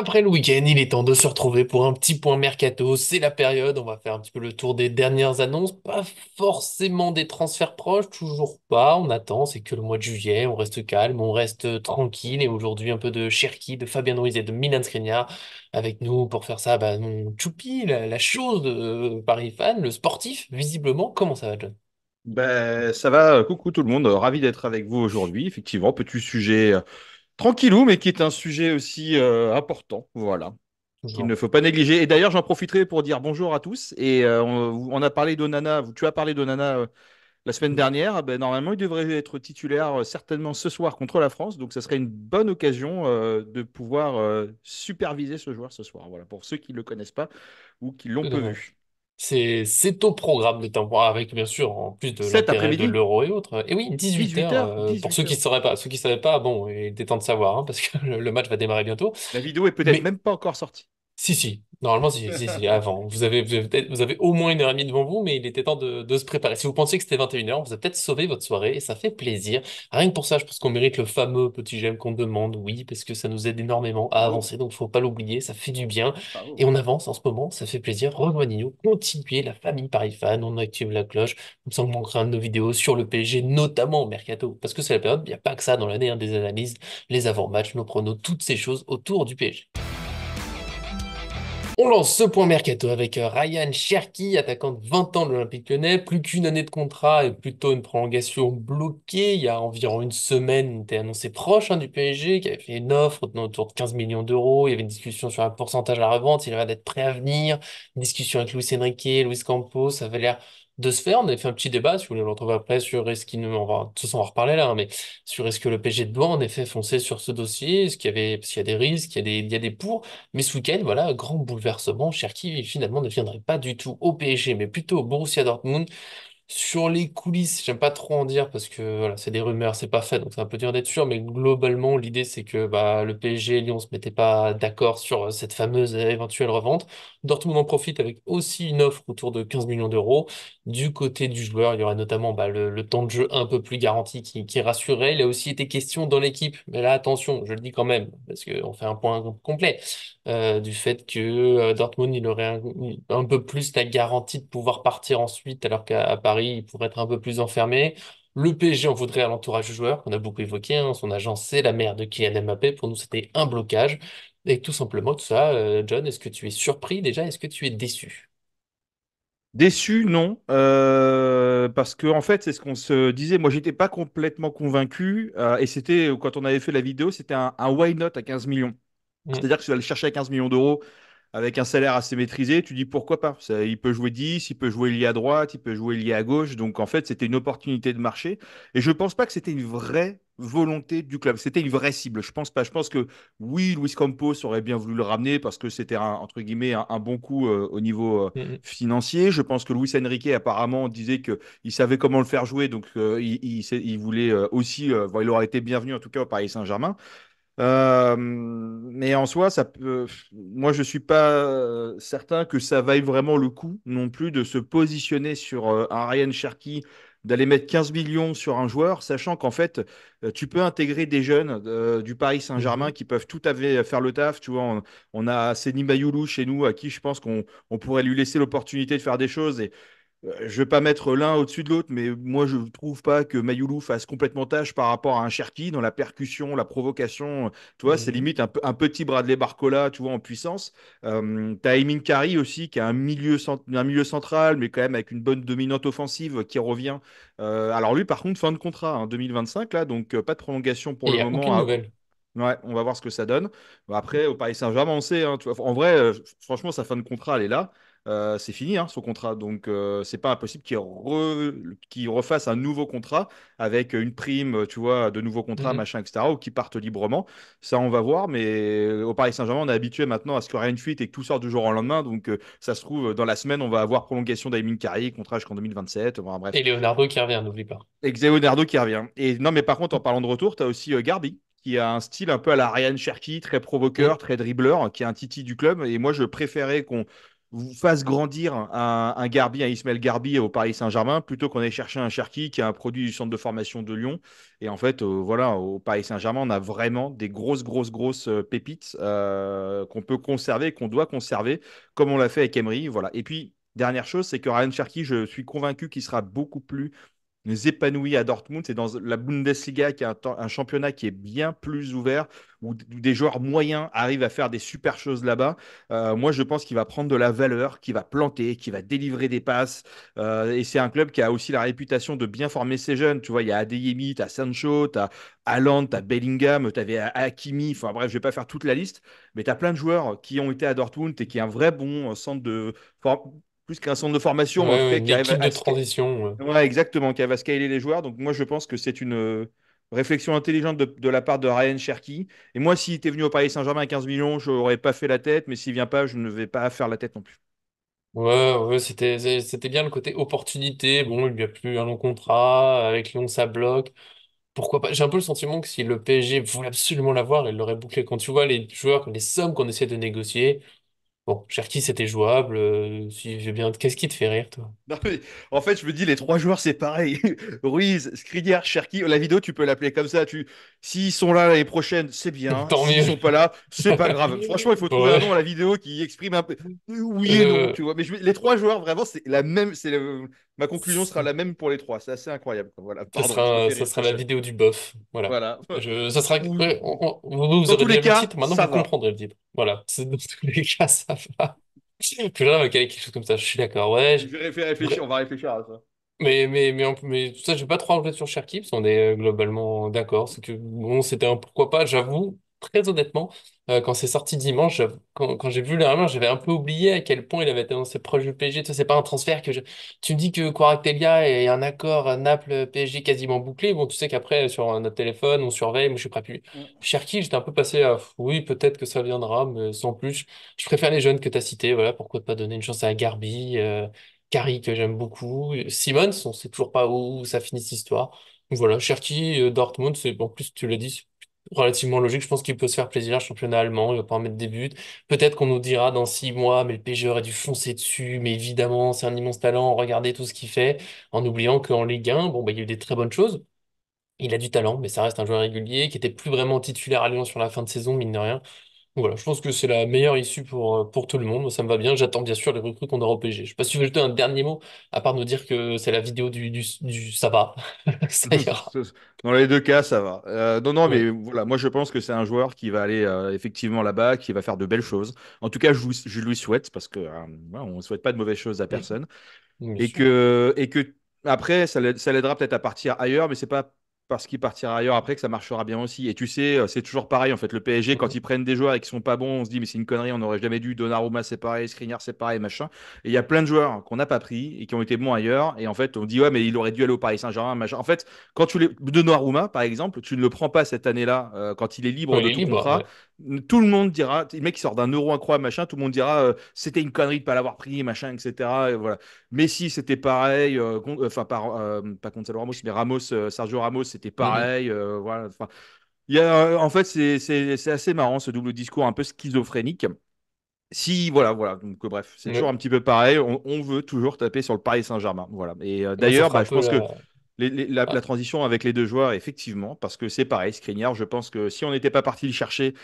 Après le week-end, il est temps de se retrouver pour un petit point mercato. C'est la période, on va faire un petit peu le tour des dernières annonces. Pas forcément des transferts proches, toujours pas. On attend, c'est que le mois de juillet, on reste calme, on reste tranquille. Et aujourd'hui, un peu de Cherki, de Fabien Ruiz et de Milan Skriniar avec nous pour faire ça. Bah, mon choupi, la chose de Paris fan, le sportif, visiblement. Comment ça va, John? Ben, ça va, coucou tout le monde, ravi d'être avec vous aujourd'hui. Effectivement, petit sujet tranquillou, mais qui est un sujet aussi important, voilà, qu'il ne Toujours. faut pas négliger. Et d'ailleurs, j'en profiterai pour dire bonjour à tous. Et on a parlé d'Onana, tu as parlé d'Onana la semaine dernière. Ben, normalement, il devrait être titulaire certainement ce soir contre la France. Donc, ça serait une bonne occasion de pouvoir superviser ce joueur ce soir. Voilà, pour ceux qui ne le connaissent pas ou qui l'ont peu vu. C'est au programme de temps, avec bien sûr, en plus de Cet l'intérêt de après-midi, l'euro et autres. Et oui, 18 h, 18h, pour ceux 18 qui ne heures. sauraient pas. Ceux qui ne savaient pas, bon, il était temps de savoir, hein, parce que le match va démarrer bientôt. La vidéo est peut-être Mais même pas encore sortie. si, si. Normalement, si, si, si, avant. Vous avez au moins 1 heure et demie devant vous, mais il était temps de se préparer. Si vous pensiez que c'était 21 h, vous avez peut-être sauvé votre soirée et ça fait plaisir. Rien que pour ça, je pense qu'on mérite le fameux petit j'aime qu'on demande, oui, parce que ça nous aide énormément à Bravo, avancer, donc faut pas l'oublier, ça fait du bien. Et bravo. on avance en ce moment, ça fait plaisir. Rejoignez-nous, continuez la famille Paris Fan, on active la cloche, comme ça on manquera de nos vidéos sur le PSG, notamment au Mercato, parce que c'est la période, il n'y a pas que ça dans l'année, hein, des analyses, les avant-matchs, nos pronos, toutes ces choses autour du PSG. On lance ce point mercato avec Ryan Cherki, attaquant de 20 ans de l'Olympique Lyonnais. Plus qu'une année de contrat et plutôt une prolongation bloquée. Il y a environ une semaine, il était annoncé proche, hein, du PSG, qui avait fait une offre autour de 15 millions d'euros. Il y avait une discussion sur un pourcentage à la revente. Il avait l'air d'être prêt à venir. Une discussion avec Luis Enrique, Luis Campos. Ça avait l'air de se faire. On avait fait un petit débat, si vous voulez le retrouver après, sur est-ce qu'il nous... De toute façon, on va reparler là, hein, mais sur est-ce que le PSG doit en effet foncer sur ce dossier. Est-ce qu'il y avait... Parce qu'il y a des risques, il y a des pour. Mais ce week-end, voilà, grand bouleversement. Cherki finalement ne viendrait pas du tout au PSG, mais plutôt au Borussia Dortmund. Sur les coulisses, j'aime pas trop en dire parce que voilà, c'est des rumeurs, c'est pas fait, donc c'est un peu dur d'être sûr. Mais globalement, l'idée c'est que bah, le PSG et Lyon se mettaient pas d'accord sur cette fameuse éventuelle revente. Dortmund en profite avec aussi une offre autour de 15 millions d'euros. Du côté du joueur, il y aura notamment bah, le temps de jeu un peu plus garanti qui rassurait. Il a aussi été question dans l'équipe, mais là attention, je le dis quand même parce qu'on fait un point complet du fait que Dortmund, il aurait un peu plus la garantie de pouvoir partir ensuite, alors qu'à Paris, il pourrait être un peu plus enfermé. Le PSG en voudrait à l'entourage du joueur, qu'on a beaucoup évoqué, hein. Son agent, c'est la mère de Kylian Mbappé. Pour nous, c'était un blocage. Et tout simplement, tout ça, John, est-ce que tu es surpris déjà? Est-ce que tu es déçu? Déçu, non, parce que en fait, c'est ce qu'on se disait. Moi, j'étais pas complètement convaincu, et c'était quand on avait fait la vidéo, c'était un why not à 15 millions. Mm. C'est-à-dire que tu vas le chercher à 15 millions d'euros avec un salaire assez maîtrisé, tu dis pourquoi pas. Il peut jouer 10, il peut jouer lié à droite, il peut jouer lié à gauche. Donc en fait, c'était une opportunité de marché. Et je ne pense pas que c'était une vraie volonté du club. C'était une vraie cible. Je pense pas. Je pense que oui, Luis Campos aurait bien voulu le ramener parce que c'était entre guillemets un bon coup au niveau Mm, financier. Je pense que Luis Enrique apparemment disait qu'il savait comment le faire jouer, donc il voulait aussi, bon, il aurait été bienvenu en tout cas au Paris Saint-Germain. Mais en soi, moi, je suis pas certain que ça vaille vraiment le coup non plus de se positionner sur un Ryan Cherki, d'aller mettre 15 millions sur un joueur, sachant qu'en fait, tu peux intégrer des jeunes du Paris mm, Saint-Germain mhm. qui peuvent tout à fait faire le taf. Tu vois, on a Seny Mayoulou chez nous, à qui je pense qu'on pourrait lui laisser l'opportunité de faire des choses. Je vais pas mettre l'un au-dessus de l'autre, mais moi je trouve pas que Mayoulou fasse complètement tâche par rapport à un Cherki dans la percussion, la provocation. Tu vois, c'est Mhm. limite un petit Bradley Barcola, tu vois, en puissance. T'as Emin Kari aussi, qui a un milieu central, mais quand même avec une bonne dominante offensive qui revient. Alors lui, par contre, fin de contrat, hein, 2025, là, donc pas de prolongation pour Et il le n'y a aucune moment. nouvelle. Ouais, on va voir ce que ça donne. Bon, après, au Paris Saint-Germain, on sait, hein, tu vois, en vrai, franchement, sa fin de contrat, elle est là. C'est fini, hein, son contrat. Donc, c'est pas impossible qu'il refasse un nouveau contrat avec une prime, tu vois, de nouveaux contrats, Mhm. machin, etc., ou qu'il parte librement. Ça, on va voir. Mais au Paris Saint-Germain, on est habitué maintenant à ce que rien ne fuite et que tout sorte du jour au lendemain. Donc, ça se trouve, dans la semaine, on va avoir prolongation d'Aiming Carré, contrat jusqu'en 2027. Bon, bref. Et Leonardo qui revient, n'oublie pas. Et Leonardo qui revient. Et non, mais par contre, en parlant de retour, tu as aussi Garbi, qui a un style un peu à la Ryan Cherky, très provoqueur, Mm. très dribbleur, qui est un titi du club. Et moi, je préférais qu'on vous fasse grandir un Garbi, un Ismaël Garbi au Paris Saint-Germain, plutôt qu'on aille chercher un Cherki qui est un produit du centre de formation de Lyon. Et en fait, voilà, au Paris Saint-Germain, on a vraiment des grosses pépites qu'on peut conserver, qu'on doit conserver, comme on l'a fait avec Emery. Voilà. Et puis, dernière chose, c'est que Ryan Cherki, je suis convaincu qu'il sera beaucoup plus épanoui à Dortmund. C'est dans la Bundesliga qui est un championnat qui est bien plus ouvert, où des joueurs moyens arrivent à faire des super choses là-bas. Moi, je pense qu'il va prendre de la valeur, qu'il va planter, qu'il va délivrer des passes. Et c'est un club qui a aussi la réputation de bien former ses jeunes. Tu vois, il y a Adeyemi, tu as Sancho, tu as Haaland, tu as Bellingham, tu avais Hakimi. Enfin bref, je vais pas faire toute la liste, mais tu as plein de joueurs qui ont été à Dortmund et qui ont un vrai bon centre de... plus qu'un centre de formation, mais en tout Ouais, cas une qui arrive équipe de transition. Ouais. Ouais, exactement, qui va scaler les joueurs. Donc moi, je pense que c'est une réflexion intelligente de la part de Ryan Cherky. Et moi, s'il était venu au Paris Saint-Germain à 15 millions, je n'aurais pas fait la tête. Mais s'il vient pas, je ne vais pas faire la tête non plus. Ouais, ouais, c'était bien le côté opportunité. Bon, il n'y a plus un long contrat. Avec Lyon, ça bloque. Pourquoi pas? J'ai un peu le sentiment que si le PSG voulait absolument l'avoir, il l'aurait bouclé. Quand tu vois les joueurs, les sommes qu'on essaie de négocier, bon, Cherki, c'était jouable. Si j'ai bien... Qu'est-ce qui te fait rire, toi? Non, mais en fait, je me dis, les trois joueurs, c'est pareil. Ruiz, Skriniar, Cherki. La vidéo, tu peux l'appeler comme ça. S'ils sont là l'année prochaine, c'est bien. Tant S'ils mieux. sont pas là, c'est pas grave. Franchement, il faut trouver un Ouais. nom à la vidéo qui exprime un peu oui et non, Euh, tu vois. Mais les trois joueurs, vraiment, c'est la même. Ma conclusion sera la même pour les trois. C'est assez incroyable, quoi. Voilà. Pardon, je te fais Ça rire, sera la Sacha. vidéo du bof. Voilà. Voilà. Ça sera, Ou, ouais, vous dans aurez tous les déjà vu le cas, titre, maintenant ça vous va. comprendrez le titre. Voilà. Dans tous les cas, ça va. Plus rien avec quelque chose comme ça. Je suis d'accord. Ouais. Je vais réfléchir, on va réfléchir à ça. Mais ça, je vais pas trop en sur Sherky, parce qu'on est globalement d'accord. C'est que, bon, c'était un pourquoi pas, j'avoue, très honnêtement, quand c'est sorti dimanche, quand j'ai vu la rumeur, j'avais un peu oublié à quel point il avait été annoncé proche du PSG. Tu sais, c'est pas un transfert tu me dis que Kvaratskhelia et un accord à Naples-PSG quasiment bouclé. Bon, tu sais qu'après, sur notre téléphone, on surveille, moi, je suis pas plus. Cherki, j'étais un peu passé à, oui, peut-être que ça viendra, mais sans plus. Je préfère les jeunes que tu as cités, voilà, pourquoi pas donner une chance à Garbi. Carrie que j'aime beaucoup. Simmons, on sait toujours pas où ça finit cette histoire. Donc voilà, Cherki, Dortmund, en plus tu l'as dit, c'est relativement logique. Je pense qu'il peut se faire plaisir, championnat allemand, il va pas en mettre des buts. Peut-être qu'on nous dira dans 6 mois, mais le PSG aurait dû foncer dessus, mais évidemment, c'est un immense talent, regardez tout ce qu'il fait, en oubliant qu'en Ligue 1, bon, bah, il y a eu des très bonnes choses. Il a du talent, mais ça reste un joueur régulier qui était plus vraiment titulaire à Lyon sur la fin de saison, mine de rien. Donc voilà, je pense que c'est la meilleure issue pour tout le monde. Moi, ça me va bien. J'attends bien sûr les recrues qu'on aura au PSG. Je sais pas si tu veux jeter un dernier mot, à part nous dire que c'est la vidéo du ça va. Ça ira. Dans les deux cas, ça va. Non, non, Ouais. mais voilà, moi je pense que c'est un joueur qui va aller effectivement là-bas, qui va faire de belles choses. En tout cas, je lui souhaite, parce que voilà, on ne souhaite pas de mauvaises choses à Mm. personne. Bien Et sûr. que après, ça l'aidera peut-être à partir ailleurs, mais c'est pas parce qu'il partira ailleurs après que ça marchera bien aussi. Et tu sais, c'est toujours pareil en fait. Le PSG, quand Mhm. ils prennent des joueurs et qui sont pas bons, on se dit mais c'est une connerie, on n'aurait jamais dû. Donnarumma c'est pareil, Skriniar c'est pareil, machin. Et il y a plein de joueurs qu'on n'a pas pris et qui ont été bons ailleurs. Et en fait, on dit ouais mais il aurait dû aller au Paris Saint-Germain, machin. En fait, quand tu les Donnarumma par exemple, tu ne le prends pas cette année-là quand il est libre Ouais, il de est tout libre, contrat. ouais. Tout le monde dira, le mec qui sort d'un euro incroyable, machin, tout le monde dira c'était une connerie de pas l'avoir pris, machin, etc. Et voilà. Messi, c'était pareil. Enfin, pas Gonzalo Ramos, mais Ramos, Sergio Ramos, c'était Mhm. pareil. Voilà. Enfin, en fait, c'est assez marrant ce double discours un peu schizophrénique. Si, voilà, voilà. Donc, bref, c'est toujours Ouais. un petit peu pareil. On veut toujours taper sur le Paris Saint-Germain. Voilà. Et Moi, ça d'ailleurs, fera un je peu pense que la. la Ah, transition avec les deux joueurs, effectivement, parce que c'est pareil, Skriniar, je pense que si on n'était pas parti le chercher,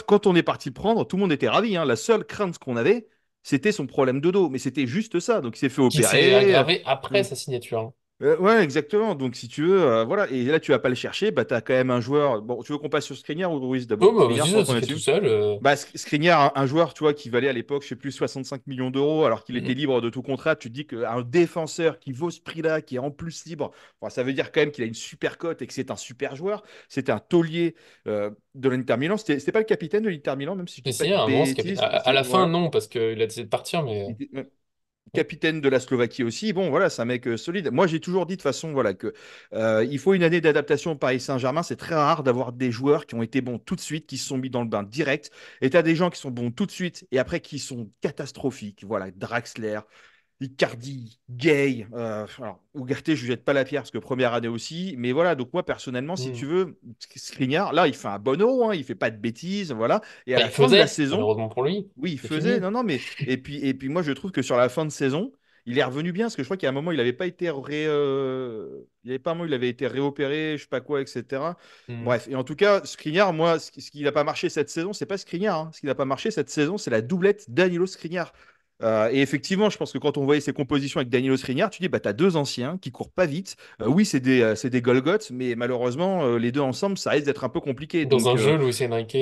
quand on est parti le prendre, tout le monde était ravi, hein. La seule crainte qu'on avait, c'était son problème de dos. Mais c'était juste ça. Donc, il s'est fait qui s'est opérer. aggravé après sa signature. Hein. Ouais, exactement. Donc, si tu veux, voilà. Et là, tu vas pas le chercher. Bah, tu as quand même un joueur. Bon, tu veux qu'on passe sur Skriniar ou Ruiz Oh, d'abord? bah, Skriniar, vas-y, pour ça qu'on s'est est fait tout dessus. seul. Bah, Skriniar, un joueur, tu vois, qui valait à l'époque, je sais plus, 65 millions d'euros, alors qu'il était Mhm. libre de tout contrat. Tu te dis qu'un défenseur qui vaut ce prix-là, qui est en plus libre, enfin, ça veut dire quand même qu'il a une super cote et que c'est un super joueur. C'était un taulier de l'Inter Milan. C'était pas le capitaine de l'Inter Milan, même si je Mais dis pas si, de un immense capitaine. bêtises. À la fin, Voilà. non, parce qu'il a décidé de partir, Il mais. était- capitaine de la Slovaquie aussi. Bon, voilà, c'est un mec solide. Moi, j'ai toujours dit de toute façon, voilà, que il faut une année d'adaptation au Paris Saint-Germain. C'est très rare d'avoir des joueurs qui ont été bons tout de suite, qui se sont mis dans le bain direct. Et tu as des gens qui sont bons tout de suite et après qui sont catastrophiques. Voilà, Draxler, Icardi, Gay, alors, Ugarte, je ne jette pas la pierre parce que première année aussi, mais voilà, donc moi personnellement, si Hmm. tu veux, Skriniar, là, il fait un bon euro, hein, il fait pas de bêtises, voilà, et à Bah, la il fin de la faisait, saison, malheureusement pour lui, oui, il c'est faisait, fini. non, non, mais, et puis moi, je trouve que sur la fin de saison, il est revenu bien, parce que je crois qu'il y a un moment, il n'avait pas été il y avait pas un moment, il avait été réopéré, je sais pas quoi, etc. Hmm. Bref, et en tout cas, Skriniar, moi, ce qui n'a pas marché cette saison, c'est pas Skriniar, hein. Ce qui n'a pas marché cette saison, c'est la doublette Danilo Skriniar. Et effectivement, je pense que quand on voyait ses compositions avec Danilo Skriniar, tu dis, bah, t'as deux anciens qui courent pas vite. Oui, c'est des Golgoth, mais malheureusement, les deux ensemble, ça risque d'être un peu compliqué. Dans Donc, un jeu, Luis Enrique,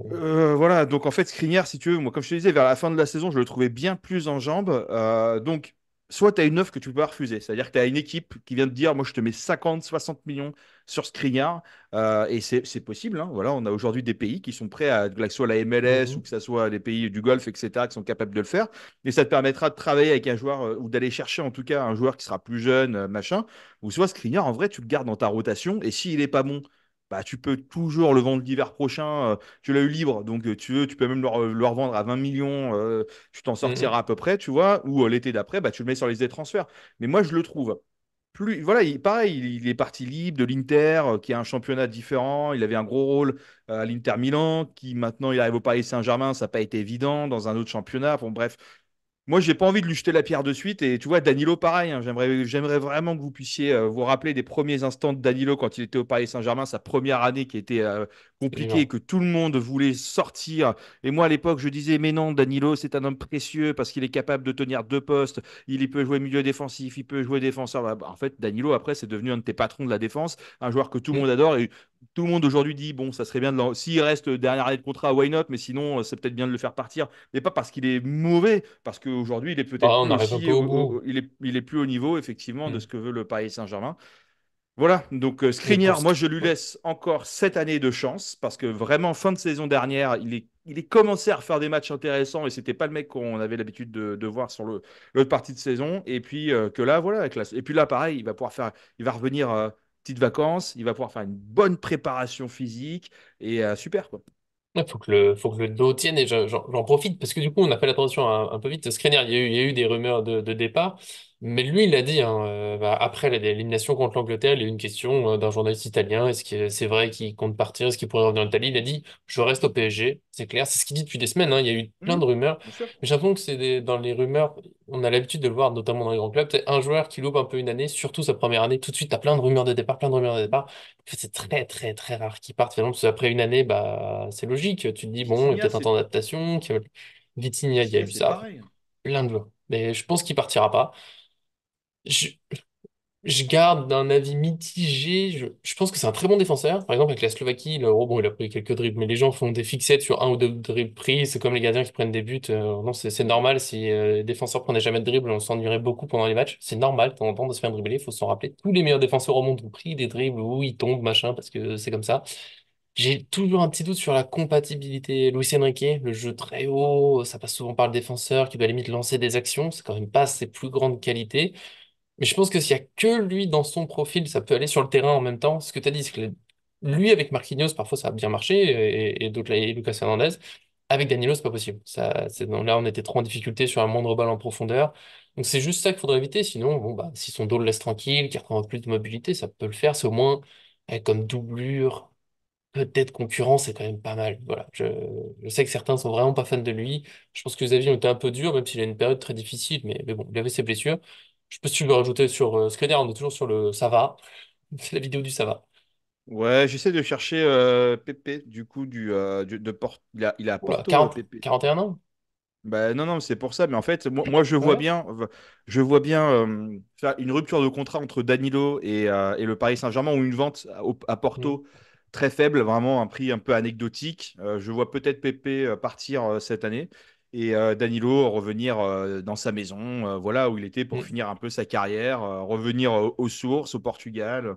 voilà, donc en fait, Skriniar, si tu veux, moi, comme je te disais, vers la fin de la saison, je le trouvais bien plus en jambes. Donc, soit tu as une offre que tu peux pas refuser, c'est-à-dire que tu as une équipe qui vient de dire, moi, je te mets 50, 60 millions sur Skriniar, et c'est possible, hein. Voilà, on a aujourd'hui des pays qui sont prêts à, que ce soit la MLS ou mhm. que ce soit les pays du Golfe, etc., qui sont capables de le faire. Et ça te permettra de travailler avec un joueur, ou d'aller chercher en tout cas un joueur qui sera plus jeune, machin. Ou soit Skriniar, en vrai, tu le gardes dans ta rotation, et s'il est pas bon, bah, tu peux toujours le vendre l'hiver prochain. Tu l'as eu libre, donc tu peux même le revendre à 20 millions, tu t'en Mhm. sortiras à peu près, tu vois, ou l'été d'après, bah, tu le mets sur les idées de transfert. Mais moi, je le trouve plus. Voilà, pareil, il est parti libre de l'Inter, qui a un championnat différent. Il avait un gros rôle à l'Inter Milan, qui maintenant il arrive au Paris Saint-Germain, ça n'a pas été évident dans un autre championnat. Bon, bref, moi, j'ai pas envie de lui jeter la pierre de suite. Et tu vois, Danilo, pareil, hein, j'aimerais vraiment que vous puissiez vous rappeler des premiers instants de Danilo quand il était au Paris Saint-Germain, sa première année qui était C'est compliquée, vivant. que tout le monde voulait sortir. Et moi, à l'époque, je disais, mais non, Danilo, c'est un homme précieux parce qu'il est capable de tenir deux postes. Il peut jouer milieu défensif, il peut jouer défenseur. Bah, en fait, Danilo, après, c'est devenu un de tes patrons de la défense, un joueur que tout le monde Mhm. adore. Et tout le monde aujourd'hui dit, bon, ça serait bien s'il reste dernière année de contrat, why not? Mais sinon, c'est peut-être bien de le faire partir, mais pas parce qu'il est mauvais, parce qu'aujourd'hui, il est Bah, peut-être on plus arrive un aussi, peu au bout. il est plus au niveau, effectivement, de Mhm. ce que veut le Paris Saint-Germain. Voilà, donc Mais pour Skriniar, ce moi, qui... je lui ouais, laisse encore cette année de chance, parce que vraiment, fin de saison dernière, il est commencé à refaire des matchs intéressants, et c'était pas le mec qu'on avait l'habitude de voir sur l'autre partie de saison, et puis que là, voilà, et puis là, pareil, il va revenir petites vacances, il va pouvoir faire une bonne préparation physique, et super, quoi. faut que le dos tienne et j'en profite parce que du coup, on a fait la transition un peu vite. Skriniar, il y a eu des rumeurs de départ, mais lui, il a dit, hein, bah, après l'élimination contre l'Angleterre, il y a eu une question d'un journaliste italien. Est-ce que c'est vrai qu'il compte partir? Est-ce qu'il pourrait revenir en Italie? Il a dit, je reste au PSG. C'est clair. C'est ce qu'il dit depuis des semaines, hein. Il y a eu plein de Mhm, rumeurs. bien sûr. Mais j'ai l'impression que dans les rumeurs, on a l'habitude de le voir, notamment dans les grands clubs. C'est un joueur qui loupe un peu une année, surtout sa première année. Tout de suite, t'as plein de rumeurs de départ, plein de rumeurs de départ. En fait, c'est très, très, très rare qu'ils partent. Finalement, parce qu'après une année, bah, c'est logique. Tu te dis, bon, il y a Vitinha, peut-être un c'est temps d'adaptation. Vitinha, il y a Vitinha, eu c'est ça. pareil. Plein de joueurs. Mais je pense qu'il partira pas. Je, je garde un avis mitigé. Je pense que c'est un très bon défenseur. Par exemple, avec la Slovaquie, le bon, il a pris quelques dribbles, mais les gens font des fixettes sur un ou deux dribbles pris. C'est comme les gardiens qui prennent des buts. Non, c'est normal. Si les défenseurs prenaient jamais de dribble, on s'ennuierait beaucoup pendant les matchs. C'est normal, de temps en temps, de se faire dribbler. Il faut s'en rappeler. Tous les meilleurs défenseurs au monde ont pris des dribbles où ils tombent, machin, parce que c'est comme ça. J'ai toujours un petit doute sur la compatibilité. Luis Enrique, le jeu très haut, ça passe souvent par le défenseur qui doit limite lancer des actions. C'est quand même pas ses plus grandes qualités. Mais je pense que s'il y a que lui dans son profil, ça peut aller sur le terrain en même temps. Ce que tu as dit, c'est que lui avec Marquinhos, parfois ça a bien marché, et d'autres, et Lucas Hernandez. Avec Danilo, c'est pas possible. Là, on était trop en difficulté sur un moindre balle en profondeur. Donc c'est juste ça qu'il faudrait éviter. Sinon, bon, bah, si son dos le laisse tranquille, qu'il reprend plus de mobilité, ça peut le faire. C'est au moins comme doublure. Peut-être concurrent, c'est quand même pas mal. Voilà. Je sais que certains sont vraiment pas fans de lui. Je pense que les avis ont été un peu durs, même s'il a une période très difficile. Mais bon, il avait ses blessures. Je sais pas si tu veux rajouter sur Skriniar, on est toujours sur le ça va. C'est la vidéo du ça va. Ouais, j'essaie de chercher Pépé, du coup, de il est à Oula, Porto, 40, Pépé. 41 ans? Bah, non, non, c'est pour ça. Mais en fait, moi Ouais. je vois bien faire une rupture de contrat entre Danilo et le Paris Saint-Germain ou une vente à Mm. Porto très faible, vraiment un prix un peu anecdotique. Je vois peut-être Pépé partir cette année et Danilo revenir dans sa maison, voilà où il était pour Mm. finir un peu sa carrière, revenir aux sources, au Portugal.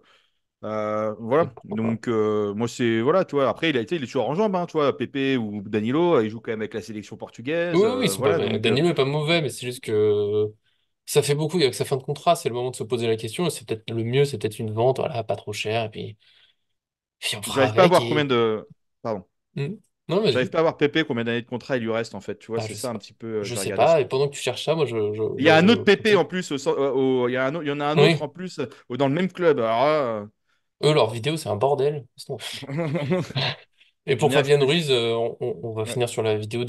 Voilà, Pourquoi pas? donc moi c'est voilà, tu vois. Après il est toujours en jambes, hein, tu vois. Pépé ou Danilo, il joue quand même avec la sélection Oui, portugaise, oui, ils sont pas... voilà. Donc Danilo est pas mauvais, mais c'est juste que ça fait beaucoup avec sa fin de contrat. C'est le moment de se poser la question. Et c'est peut-être le mieux, c'est peut-être une vente, voilà, pas trop cher. Et puis on fera j'arrive pas à avec voir combien et. de, pardon, Mm. Non, mais J'arrive pas à voir Pépé combien d'années de contrat il lui reste en fait. Tu vois, bah, c'est je ça sais un pas. petit peu. Je Je vais sais regarder ça. pas. Et pendant que tu cherches ça, moi, Il y a un autre Pépé continue. en plus. Il y en a un autre Oui. en plus dans le même club. Alors là, Eux, leur vidéo, c'est un bordel. Laisse tomber. Et pour Neuf Fabien plus. Ruiz, on va Ouais. finir sur la vidéo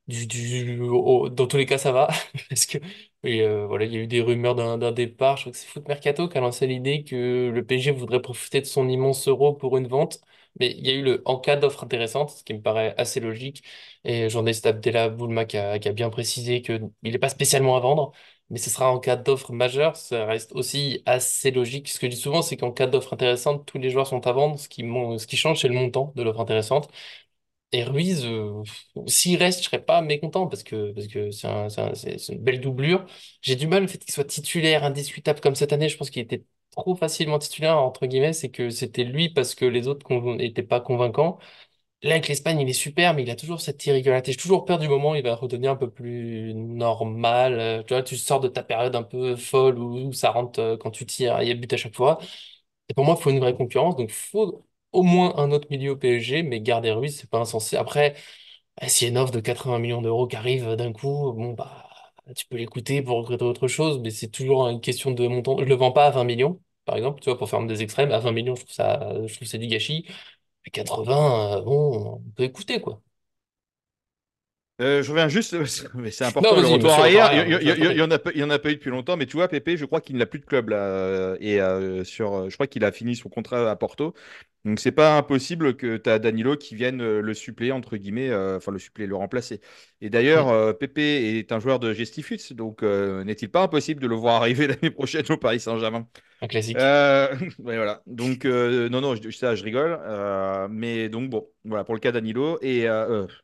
dans tous les cas, ça va. Parce que, oui, voilà, il y a eu des rumeurs d'un départ. Je crois que c'est Foot Mercato qui a lancé l'idée que le PSG voudrait profiter de son immense euro pour une vente. Mais il y a eu le en cas d'offre intéressante, ce qui me paraît assez logique. Et le journaliste Abdella Boulma qui a bien précisé qu'il n'est pas spécialement à vendre. Mais ce sera en cas d'offre majeure. Ça reste aussi assez logique. Ce que je dis souvent, c'est qu'en cas d'offre intéressante, tous les joueurs sont à vendre. Ce qui change, c'est le montant de l'offre intéressante. Et Ruiz, s'il reste, je serais pas mécontent parce que c'est une belle doublure. J'ai du mal le fait qu'il soit titulaire indiscutable comme cette année. Je pense qu'il était trop facilement titulaire, entre guillemets. C'est que c'était lui parce que les autres n'étaient pas convaincants. Là, avec l'Espagne, il est super, mais il a toujours cette irrégularité. J'ai toujours peur du moment où il va redevenir un peu plus normal. Tu vois, tu sors de ta période un peu folle où ça rentre quand tu tires, il y a but à chaque fois. Et pour moi, il faut une vraie concurrence. Donc, il faut au moins un autre milieu au PSG, mais garder Ruiz, c'est pas insensé. Après, s'il y a une offre de 80 millions d'euros qui arrive d'un coup, bon, bah, tu peux l'écouter pour recruter autre chose, mais c'est toujours une question de montant. Je le vends pas à 20 millions, par exemple, tu vois, pour faire des extrêmes. À 20 millions, je trouve que c'est du gâchis. À 80, bon, on peut écouter, quoi. Je reviens juste, mais c'est Non, important, le vas-y, retour monsieur arrière. Rotary, je t'en Il y prie. en a, il y en a pas eu depuis longtemps, mais tu vois, Pépé, je crois qu'il n'a plus de club là. Je crois qu'il a fini son contrat à Porto. Donc, c'est pas impossible que tu as Danilo qui vienne le suppléer, entre guillemets, enfin le suppléer, le remplacer. Et d'ailleurs, Hmm, Pépé est un joueur de gestifut, donc n'est-il pas impossible de le voir arriver l'année prochaine au Paris Saint-Germain? un classique. Ouais, voilà. Donc, non, non, ça, je rigole. Mais donc, bon, voilà, pour le cas Danilo. Et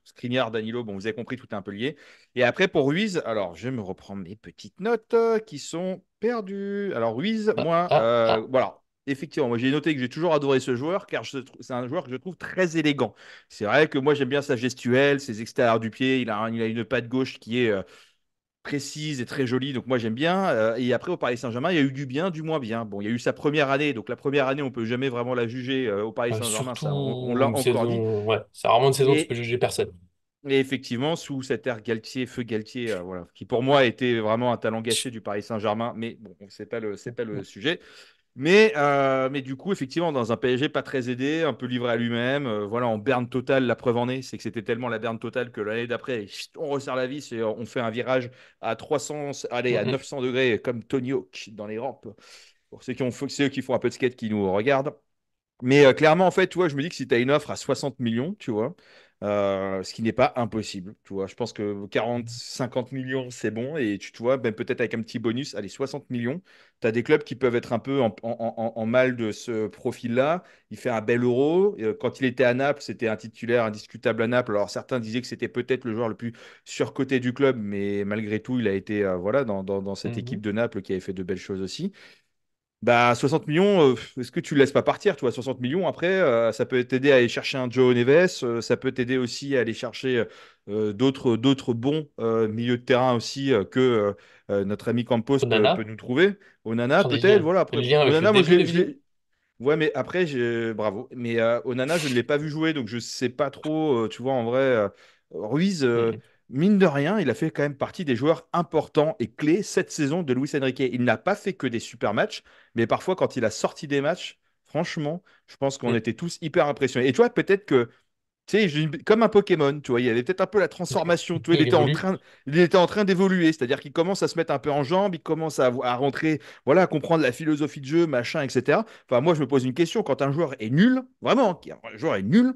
Skriniar, Danilo, bon, vous avez compris, tout est un peu lié. Et après, pour Ruiz, alors, je vais me reprendre mes petites notes qui sont perdues. Alors, Ruiz, Ah, moi, ah, ah. voilà. Effectivement, moi j'ai noté que j'ai toujours adoré ce joueur car c'est un joueur que je trouve très élégant. C'est vrai que moi j'aime bien sa gestuelle, ses extérieurs du pied. Il a une patte gauche qui est précise et très jolie, donc moi j'aime bien. Et après au Paris Saint-Germain, il y a eu du bien, du moins bien. Bon, il y a eu sa première année, donc la première année, on peut jamais vraiment la juger au Paris Saint-Germain, ça on Surtout l'a une encore dit. saison, ouais, c'est rarement une saison où tu peux Et, juger personne. et effectivement, sous cette ère Galtier, feu Galtier, voilà, qui pour moi était vraiment un talent gâché du Paris Saint-Germain, mais bon, c'est pas le sujet. Mais du coup, effectivement, dans un PSG pas très aidé, un peu livré à lui-même, voilà, en berne totale, la preuve en est, c'est que c'était tellement la berne totale que l'année d'après, chut, on resserre la vis et on fait un virage à 300, allez, à Mhm. 900 degrés, comme Tony Hawk dans les rampes. Pour ceux qui font un peu de skate qui nous regardent. Mais clairement, en fait, tu vois, je me dis que si tu as une offre à 60 millions, tu vois, ce qui n'est pas impossible, tu vois, je pense que 40, 50 millions, c'est bon. Et tu vois, même peut-être avec un petit bonus, allez, 60 millions, tu as des clubs qui peuvent être un peu en mal de ce profil-là. Il fait un bel euro. Quand il était à Naples, c'était un titulaire indiscutable à Naples. Alors certains disaient que c'était peut-être le joueur le plus surcoté du club, mais malgré tout, il a été voilà, dans cette équipe Mhm. de Naples qui avait fait de belles choses aussi. Bah, 60 millions, est-ce que tu le laisses pas partir, tu vois, 60 millions après, ça peut t'aider à aller chercher un Joe Neves, ça peut t'aider aussi à aller chercher d'autres bons milieux de terrain aussi notre ami Campos peut Onana, nous trouver. Onana, faire peut-être, voilà, des après. liens avec le Onana, moi, début de la vidéo. Ouais, mais après, bravo. Mais Onana, je ne l'ai pas vu jouer, donc je sais pas trop, tu vois, en vrai, Ruiz, Mhm. mine de rien, il a fait quand même partie des joueurs importants et clés cette saison de Luis Enrique. Il n'a pas fait que des super matchs, mais parfois, quand il a sorti des matchs, franchement, je pense qu'on Mhm. était tous hyper impressionnés. Et tu vois, peut-être que tu sais, comme un Pokémon, tu vois, il y avait peut-être un peu la transformation, tu vois, Il évolue. il était en train d'évoluer, c'est-à-dire qu'il commence à se mettre un peu en jambes, il commence à rentrer, voilà, à comprendre la philosophie de jeu, machin, etc. Enfin, moi, je me pose une question, quand un joueur est nul, vraiment, un joueur est nul,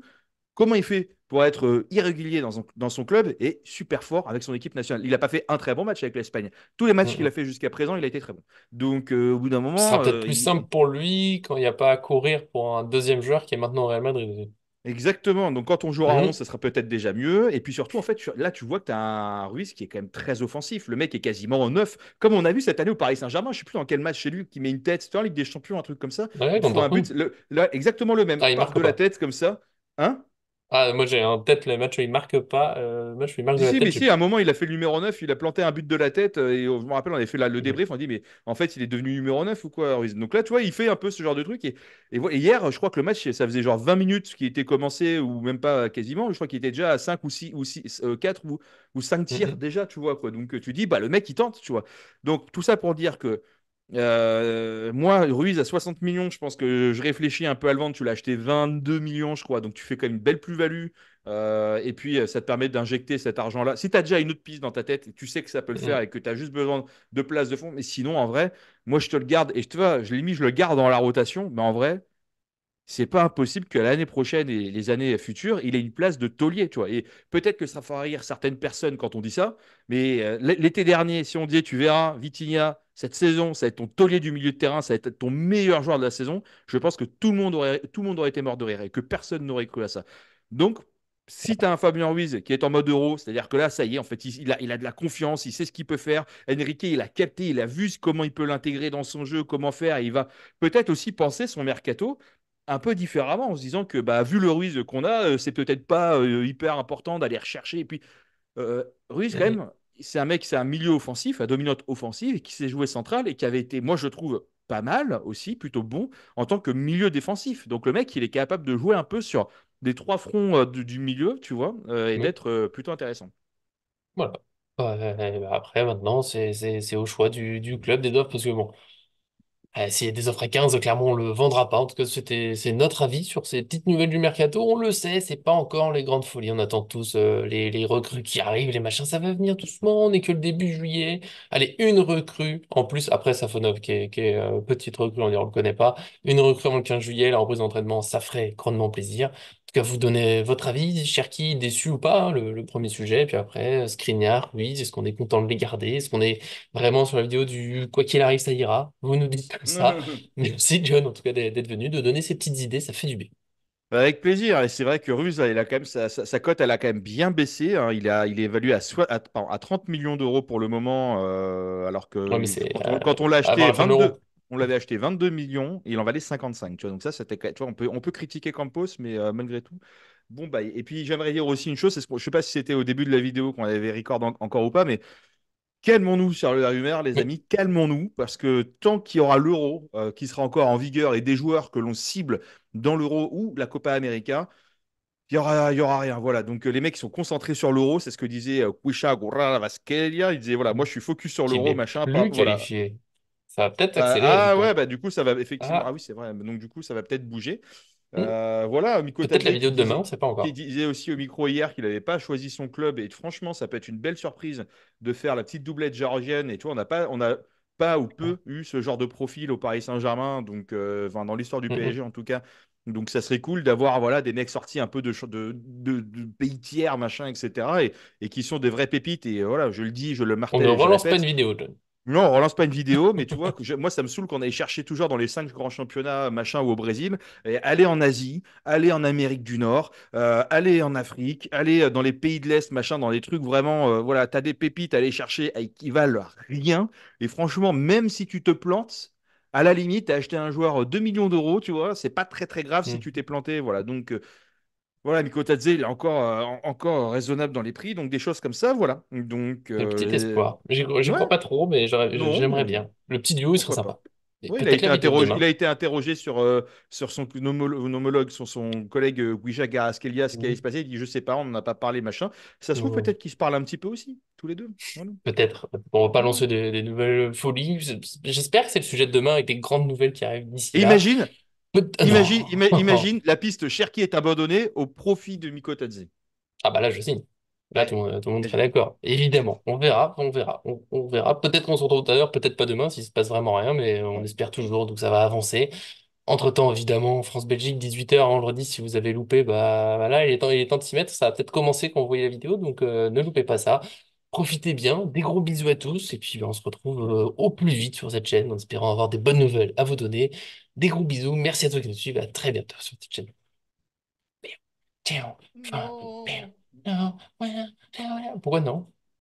comment il fait pour être irrégulier dans son club et super fort avec son équipe nationale? Il n'a pas fait un très bon match avec l'Espagne. Tous les matchs qu'il a Mhm. fait jusqu'à présent, il a été très bon. Donc, au bout d'un Ce sera moment, peut-être plus simple pour lui quand il n'y a pas à courir pour un deuxième joueur qui est maintenant au Real Madrid. exactement. Donc, quand on jouera en 11, Mhm. ça sera peut-être déjà mieux. Et puis surtout, en fait, là, tu vois que tu as un Ruiz qui est quand même très offensif. Le mec est quasiment en neuf. Comme on a vu cette année au Paris Saint-Germain, je ne sais plus dans quel match chez lui, qui met une tête. C'était en Ligue des Champions, un truc comme ça. Ouais, Il te contre faut un but. Dortmund. Là, exactement le même. Ah, il Part marque de la pas. tête comme ça. Hein? Ah, moi j'ai en tête le match où il marque pas. Le match où il marque Si, de la si, mais tête, j'ai si, à un plus. moment, il a fait le numéro 9, il a planté un but de la tête, je me rappelle, on avait fait le Mhm. débrief, on dit, mais en fait, il est devenu numéro 9 ou quoi, Ruiz. Donc là, tu vois, il fait un peu ce genre de truc. Et hier, je crois que le match, ça faisait genre 20 minutes qu'il était commencé, ou même pas quasiment. Je crois qu'il était déjà à 5 ou 6 ou 6 4 ou 5 tirs Mhm. déjà, tu vois, quoi. Donc tu dis, bah, le mec, il tente, tu vois. Donc tout ça pour dire que moi, Ruiz à 60 millions, je pense que je réfléchis un peu à le vendre. Tu l'as acheté 22 millions, je crois. Donc tu fais quand même une belle plus-value. Et puis, ça te permet d'injecter cet argent-là. Si tu as déjà une autre piste dans ta tête et tu sais que ça peut le faire Mhm. et que tu as juste besoin de place de fond, mais sinon, en vrai, moi, je te le garde et je te vois, je l'ai mis, je le garde dans la rotation, mais en vrai, c'est pas impossible que l'année prochaine et les années futures, il ait une place de taulier, tu vois. Et peut-être que ça fera rire certaines personnes quand on dit ça, mais l'été dernier, si on disait, tu verras, Vitinha, cette saison, ça va être ton taulier du milieu de terrain, ça va être ton meilleur joueur de la saison, je pense que tout le monde aurait été mort de rire et que personne n'aurait cru à ça. Donc, si tu as un Fabien Ruiz qui est en mode euro, c'est-à-dire que là, ça y est, en fait, il a de la confiance, il sait ce qu'il peut faire. Enrique, il a capté, il a vu comment il peut l'intégrer dans son jeu, comment faire. Et il va peut-être aussi penser son mercato un peu différemment en se disant que bah, vu le Ruiz qu'on a, c'est peut-être pas hyper important d'aller rechercher. Et puis Ruiz, quand Mhm. même, c'est un mec, c'est un milieu offensif, à dominante offensive, et qui s'est joué central et qui avait été, moi je trouve, pas mal aussi, plutôt bon en tant que milieu défensif. Donc le mec, il est capable de jouer un peu sur des trois fronts du milieu, tu vois, et Mhm. d'être plutôt intéressant. Voilà. Bah, après, maintenant, c'est au choix du club des offres, parce que bon. S'il y a des offres à 15, clairement, on le vendra pas. En tout cas, c'est notre avis sur ces petites nouvelles du mercato. On le sait, c'est pas encore les grandes folies. On attend tous les recrues qui arrivent, les machins. Ça va venir doucement. On n'est que le début juillet. Allez, une recrue. En plus, après Safonov, qui est petite recrue, on ne le connaît pas. Une recrue en 15 juillet, la reprise d'entraînement, ça ferait grandement plaisir. En tout cas, vous donnez votre avis. Cherki, déçu ou pas, hein, le premier sujet. Puis après, Skriniar, oui, est-ce qu'on est content de les garder? Est-ce qu'on est vraiment sur la vidéo du quoi qu'il arrive, ça ira. Vous nous dites tout ça. Merci John, en tout cas, d'être venu, de donner ces petites idées, ça fait du bien. Avec plaisir. Et c'est vrai que Ruse, il a quand même sa cote, elle a quand même bien baissé, hein. Il est évalué pardon, à 30 millions d'euros pour le moment, alors Ouais, mais que c'est quand on l'a avant acheté la fin de 22, l'euro. on l'avait acheté 22 millions et il en valait 55. Tu vois, donc ça, tu vois, on peut critiquer Campos, mais malgré tout. Bon, bah, et puis j'aimerais dire aussi une chose, je sais pas si c'était au début de la vidéo qu'on avait record encore ou pas, mais calmons-nous, sur la rumeur, les Oui, amis, calmons-nous, parce que tant qu'il y aura l'euro qui sera encore en vigueur et des joueurs que l'on cible dans l'euro ou la Copa América, il y aura rien. Voilà. Donc, les mecs qui sont concentrés sur l'euro, c'est ce que disait Kwisha Vasquelia. Il disait, voilà, moi, je suis focus sur qui l'euro, n'est machin. plus Voilà. qualifié. Ça va peut-être accélérer du Ah coup. ouais, bah du coup, ça va effectivement. Ah Ah, oui, c'est vrai. Donc, du coup, ça va peut-être bouger. hmm. Voilà, Miko Peut-être la Tadze vidéo de demain, on ne sait pas qui encore. disait aussi au micro hier qu'il n'avait pas choisi son club. Et franchement, ça peut être une belle surprise de faire la petite doublette géorgienne. Et tu vois, on n'a pas ou peu eu ce genre de profil au Paris Saint-Germain, donc enfin, dans l'histoire du Hmm, PSG hmm. en tout cas. Donc ça serait cool d'avoir voilà, des mecs sortis un peu de pays tiers, machin, etc. Et qui sont des vraies pépites. Et voilà, je le dis, je le On ne martèle et je relance pas une répète. vidéo, John. Non, on relance pas une vidéo, mais tu vois, moi, ça me saoule qu'on aille chercher toujours dans les cinq grands championnats, machin, ou au Brésil, et aller en Asie, aller en Amérique du Nord, aller en Afrique, aller dans les pays de l'Est, machin, dans des trucs vraiment, voilà, t'as des pépites à aller chercher qui valent rien. Et franchement, même si tu te plantes, à la limite, t'as acheté un joueur 2 millions d'euros, tu vois, c'est pas très très grave si Hmm. tu t'es planté, voilà. Donc, voilà, Mikotadze, il est encore raisonnable dans les prix, donc des choses comme ça, voilà. Donc, Un petit espoir. J'y crois ouais, pas trop, mais non, j'aimerais mais bien. Le petit duo, il serait pourquoi pas. sympa. Et Oui, peut-être la vidéo de il demain. a été interrogé sur son homologue, sur son collègue Guija Garaskelia, qui allait Hmm. se passer. Il dit, je sais pas, on n'en a pas parlé, machin. Ça se trouve Hmm. peut-être qu'ils se parlent un petit peu aussi, tous les deux. Voilà. Peut-être. On va pas Voilà. lancer des nouvelles folies. J'espère que c'est le sujet de demain avec des grandes nouvelles qui arrivent d'ici Et là. imagine, Non. imagine, la piste Cherki est abandonnée au profit de Mikotadze. Ah bah là, je signe. Là, Ouais, tout le monde serait imagine. d'accord. Évidemment. On verra, on verra. On verra. Peut-être qu'on se retrouve tout à l'heure, peut-être pas demain, s'il se passe vraiment rien, mais on Ouais. espère toujours, donc ça va avancer. Entre-temps, évidemment, France-Belgique, 18h vendredi, si vous avez loupé, bah là, il est temps de s'y mettre. Ça va peut-être commencer quand vous voyez la vidéo, donc ne loupez pas ça. Profitez bien, des gros bisous à tous, et puis bah, on se retrouve au plus vite sur cette chaîne, en espérant avoir des bonnes nouvelles à vous donner. Des gros bisous, merci à toi qui nous suivent, à très bientôt sur cette chaîne. Ciao. Non. Pourquoi non?